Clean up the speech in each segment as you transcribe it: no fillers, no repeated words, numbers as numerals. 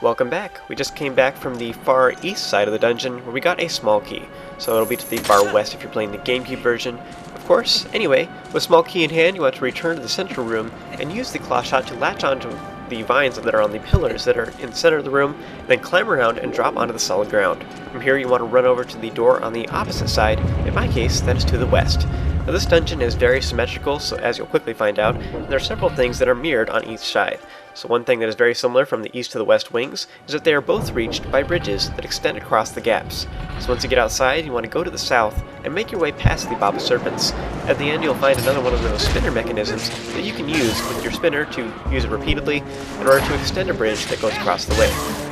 Welcome back. We just came back from the far east side of the dungeon where we got a small key. So it'll be to the far west if you're playing the GameCube version. Of course, anyway, with small key in hand, you want to return to the central room and use the claw shot to latch onto the vines that are on the pillars that are in the center of the room, and then climb around and drop onto the solid ground. From here you want to run over to the door on the opposite side. In my case, that is to the west. Now this dungeon is very symmetrical, so as you'll quickly find out, there are several things that are mirrored on each side. So one thing that is very similar from the east to the west wings is that they are both reached by bridges that extend across the gaps. So once you get outside, you want to go to the south and make your way past the Bob of Serpents. At the end you'll find another one of those spinner mechanisms that you can use with your spinner to use it repeatedly in order to extend a bridge that goes across the way,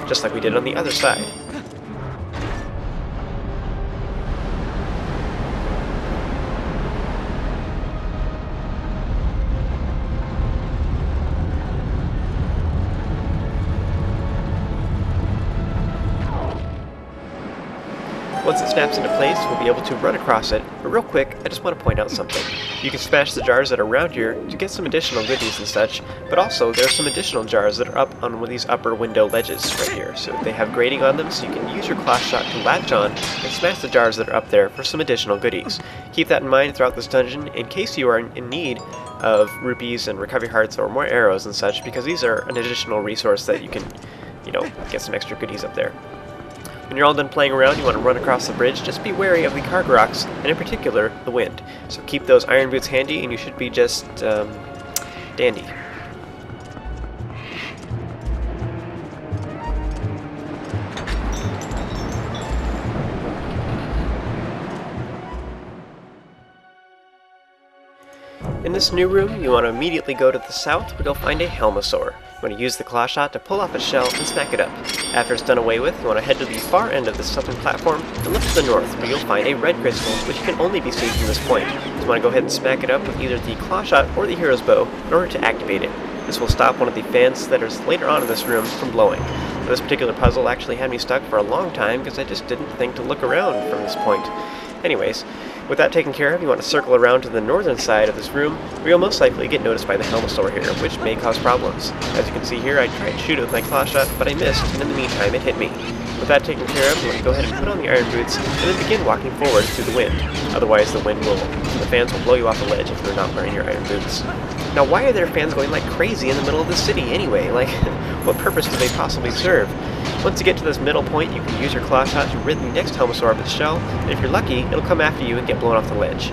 just like we did on the other side. Once it snaps into place, we'll be able to run across it, but real quick, I just want to point out something. You can smash the jars that are around here to get some additional goodies and such, but also there are some additional jars that are up on one of these upper window ledges right here. So they have grating on them, so you can use your claw shot to latch on and smash the jars that are up there for some additional goodies. Keep that in mind throughout this dungeon in case you are in need of rupees and recovery hearts or more arrows and such, because these are an additional resource that you can, get some extra goodies up there. When you're all done playing around, you want to run across the bridge. Just be wary of the Cargroks, and in particular, the wind. So keep those iron boots handy, and you should be just, dandy. In this new room, you want to immediately go to the south, where you'll find a Helmasaur. You want to use the claw shot to pull off a shell and smack it up. After it's done away with, you want to head to the far end of this southern platform and look to the north, where you'll find a red crystal, which can only be seen from this point. So you want to go ahead and smack it up with either the claw shot or the hero's bow in order to activate it. This will stop one of the fans that is later on in this room from blowing. Now, this particular puzzle actually had me stuck for a long time because I just didn't think to look around from this point. Anyways, with that taken care of, you want to circle around to the northern side of this room, where you'll most likely get noticed by the Helmasaur here, which may cause problems. As you can see here, I tried to shoot it with my claw shot, but I missed, and in the meantime it hit me. With that taken care of, you want to go ahead and put on the iron boots, and then begin walking forward through the wind. Otherwise the fans will blow you off the ledge if you're not wearing your iron boots. Now why are there fans going like crazy in the middle of the city anyway? Like, what purpose do they possibly serve? Once you get to this middle point, you can use your claw shot to rid the next Helmasaur of its shell, and if you're lucky, it'll come after you and get blown off the ledge.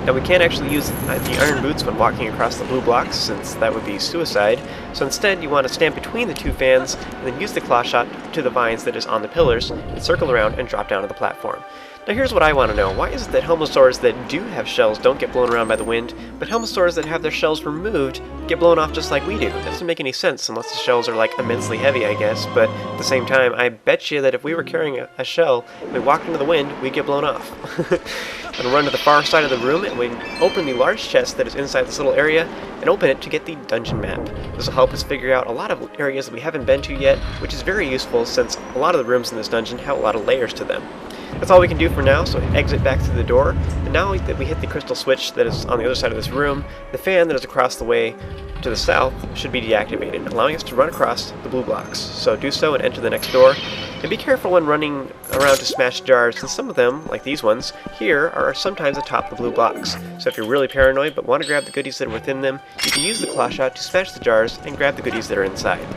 Now we can't actually use the iron boots when walking across the blue blocks, since that would be suicide, so instead you want to stand between the two fans, and then use the claw shot to the vines that is on the pillars, and circle around and drop down to the platform. Now here's what I want to know. Why is it that Helmasaurs that do have shells don't get blown around by the wind, but Helmasaurs that have their shells removed get blown off just like we do? That doesn't make any sense unless the shells are like immensely heavy, I guess, but at the same time, I bet you that if we were carrying a shell and we walked into the wind, we'd get blown off. I'm going to run to the far side of the room and we open the large chest that is inside this little area and open it to get the dungeon map. This will help us figure out a lot of areas that we haven't been to yet, which is very useful since a lot of the rooms in this dungeon have a lot of layers to them. That's all we can do for now, so exit back through the door, and now that we hit the crystal switch that is on the other side of this room, the fan that is across the way to the south should be deactivated, allowing us to run across the blue blocks. So do so and enter the next door, and be careful when running around to smash jars, since some of them, like these ones, here are sometimes atop the blue blocks. So if you're really paranoid but want to grab the goodies that are within them, you can use the claw shot to smash the jars and grab the goodies that are inside.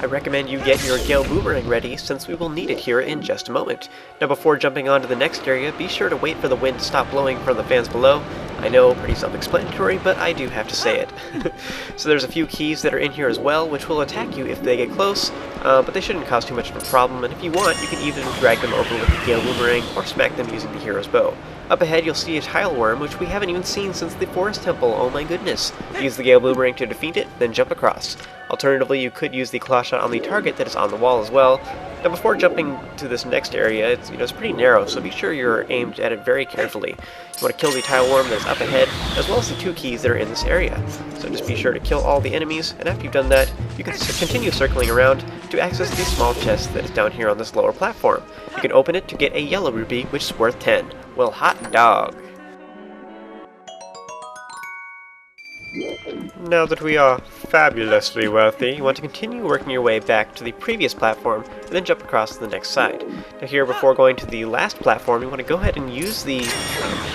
I recommend you get your Gale Boomerang ready, since we will need it here in just a moment. Now before jumping on to the next area, be sure to wait for the wind to stop blowing from the fans below. I know, pretty self-explanatory, but I do have to say it. So there's a few keys that are in here as well, which will attack you if they get close, but they shouldn't cause too much of a problem, and if you want, you can even drag them over with the Gale Boomerang, or smack them using the hero's bow. Up ahead, you'll see a tile worm, which we haven't even seen since the Forest Temple, oh my goodness. Use the Gale Boomerang to defeat it, then jump across. Alternatively, you could use the claw shot on the target that is on the wall as well. Now before jumping to this next area, it's pretty narrow, so be sure you're aimed at it very carefully. You want to kill the tile worm that is up ahead, as well as the two keys that are in this area. So just be sure to kill all the enemies, and after you've done that, you can continue circling around to access the small chest that is down here on this lower platform. You can open it to get a yellow rupee, which is worth 10. Well, hot dog. Now that we are fabulously wealthy, you want to continue working your way back to the previous platform and then jump across to the next side. Now here, before going to the last platform, you want to go ahead and use the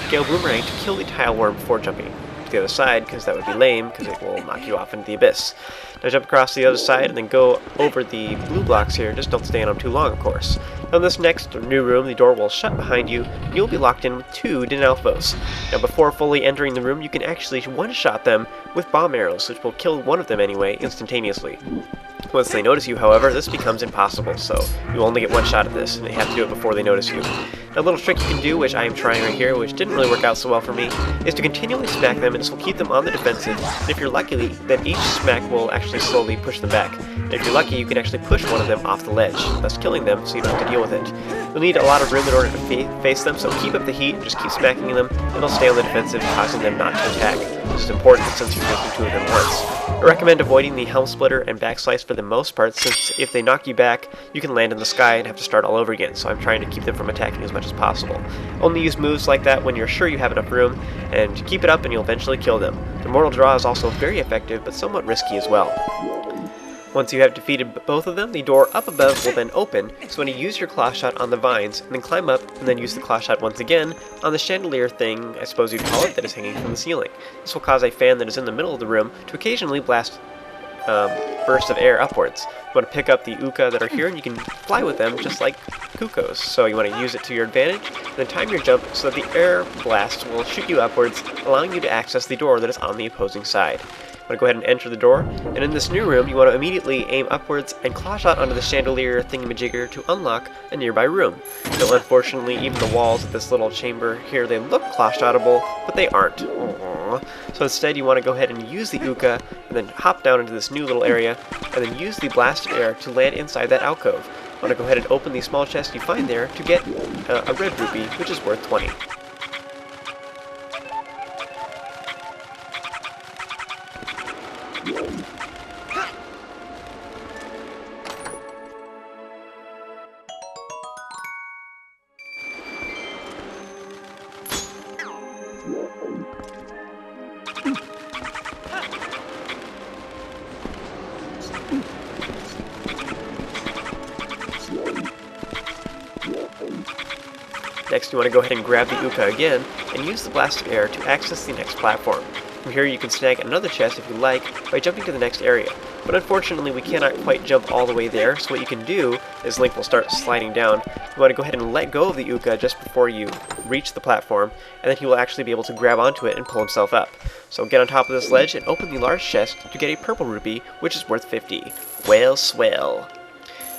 Gale Boomerang to kill the tile worm before jumping to the other side, because that would be lame, because it will knock you off into the abyss. Now jump across to the other side and then go over the blue blocks here, just don't stay on them too long, of course. Now in this next new room, the door will shut behind you, and you'll be locked in with 2 Dynalfos. Now before fully entering the room, you can actually one-shot them with bomb arrows, which will kill one of them anyway, instantaneously. Once they notice you, however, this becomes impossible, so you only get one shot at this, and you have to do it before they notice you. Now, a little trick you can do, which I am trying right here, which didn't really work out so well for me, is to continually smack them, and this will keep them on the defensive, and if you're lucky, then each smack will actually slowly push them back. And if you're lucky, you can actually push one of them off the ledge, thus killing them, so you don't have to deal with it. You'll need a lot of room in order to face them, so keep up the heat, and just keep smacking them, and they'll stay on the defensive, causing them not to attack. This is important since you're facing 2 of them once. I recommend avoiding the Helm Splitter and Backslice for the most part, since if they knock you back, you can land in the sky and have to start all over again, so I'm trying to keep them from attacking as much as possible. Only use moves like that when you're sure you have enough room, and keep it up and you'll eventually kill them. The Mortal Draw is also very effective, but somewhat risky as well. Once you have defeated both of them, the door up above will then open, so when you use your claw shot on the vines, and then climb up, and then use the claw shot once again on the chandelier thing, I suppose you'd call it, that is hanging from the ceiling. This will cause a fan that is in the middle of the room to occasionally blast bursts of air upwards. You want to pick up the Oocca that are here, and you can fly with them just like Cuckoos. So you want to use it to your advantage, and then time your jump so that the air blast will shoot you upwards, allowing you to access the door that is on the opposing side. You want to go ahead and enter the door, and in this new room, you want to immediately aim upwards and claw shot onto the chandelier thingamajigger to unlock a nearby room. Now, unfortunately, even the walls of this little chamber here, they look claw shotable, but they aren't. Aww. So instead, you want to go ahead and use the Oocca, and then hop down into this new little area, and then use the blast of air to land inside that alcove. You want to go ahead and open the small chest you find there to get a red rupee, which is worth 20. Next, you want to go ahead and grab the Oocca again, and use the blast of air to access the next platform. From here you can snag another chest if you like, by jumping to the next area. But unfortunately we cannot quite jump all the way there, so what you can do is Link will start sliding down. You want to go ahead and let go of the Oocca just before you reach the platform, and then he will actually be able to grab onto it and pull himself up. So get on top of this ledge and open the large chest to get a purple rupee, which is worth 50. Well, swell.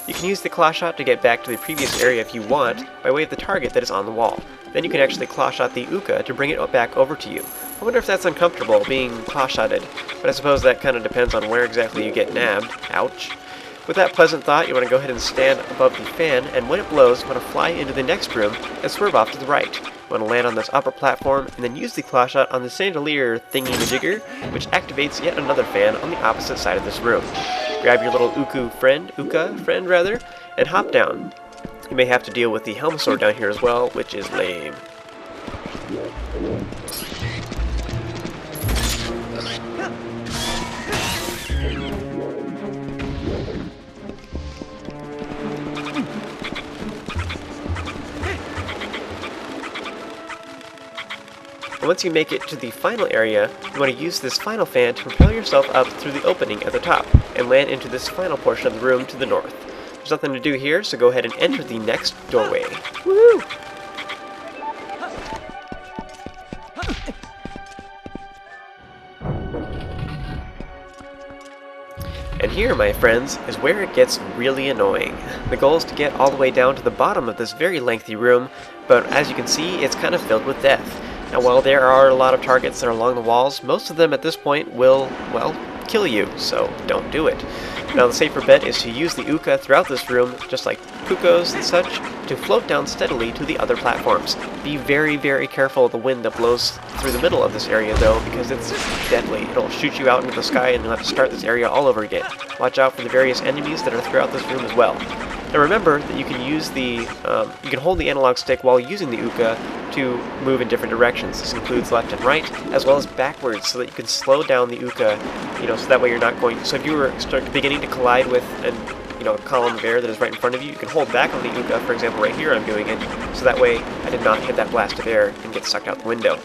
You can use the claw shot to get back to the previous area if you want, by way of the target that is on the wall. Then you can actually claw shot the Oocca to bring it back over to you. I wonder if that's uncomfortable, being claw shotted, but I suppose that kind of depends on where exactly you get nabbed. Ouch. With that pleasant thought, you want to go ahead and stand above the fan, and when it blows, you want to fly into the next room and swerve off to the right. You want to land on this upper platform, and then use the claw shot on the chandelier thingy-majigger, which activates yet another fan on the opposite side of this room. Grab your little Oocca friend, and hop down. You may have to deal with the Helmasaur down here as well, which is lame. Once you make it to the final area, you want to use this final fan to propel yourself up through the opening at the top, and land into this final portion of the room to the north. There's nothing to do here, so go ahead and enter the next doorway. Woo! And here, my friends, is where it gets really annoying. The goal is to get all the way down to the bottom of this very lengthy room, but as you can see, it's kind of filled with death. Now, while there are a lot of targets that are along the walls, most of them at this point will, well, kill you, so don't do it. Now, the safer bet is to use the Oocca throughout this room, just like Cuckoos and such, to float down steadily to the other platforms. Be very, very careful of the wind that blows through the middle of this area, though, because it's deadly. It'll shoot you out into the sky, and you'll have to start this area all over again. Watch out for the various enemies that are throughout this room as well. Now remember that you can use the, you can hold the analog stick while using the Oocca to move in different directions. This includes left and right, as well as backwards, so that you can slow down the Oocca, so that way you're not going, so if you were beginning to collide with a column of air that is right in front of you, you can hold back on the Oocca, for example right here I'm doing it, so that way I did not hit that blast of air and get sucked out the window.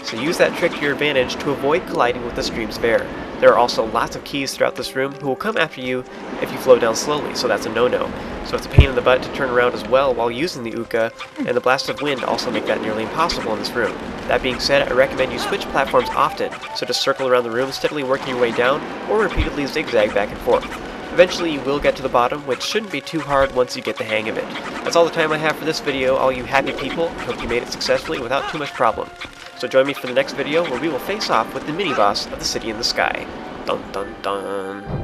So use that trick to your advantage to avoid colliding with the streams of air. There are also lots of keys throughout this room who will come after you if you flow down slowly, so that's a no-no. So it's a pain in the butt to turn around as well while using the Oocca, and the blasts of wind also make that nearly impossible in this room. That being said, I recommend you switch platforms often, so just circle around the room, steadily working your way down, or repeatedly zigzag back and forth. Eventually you will get to the bottom, which shouldn't be too hard once you get the hang of it. That's all the time I have for this video, all you happy people. I hope you made it successfully without too much problem. So join me for the next video where we will face off with the mini-boss of the City in the Sky. Dun dun dun.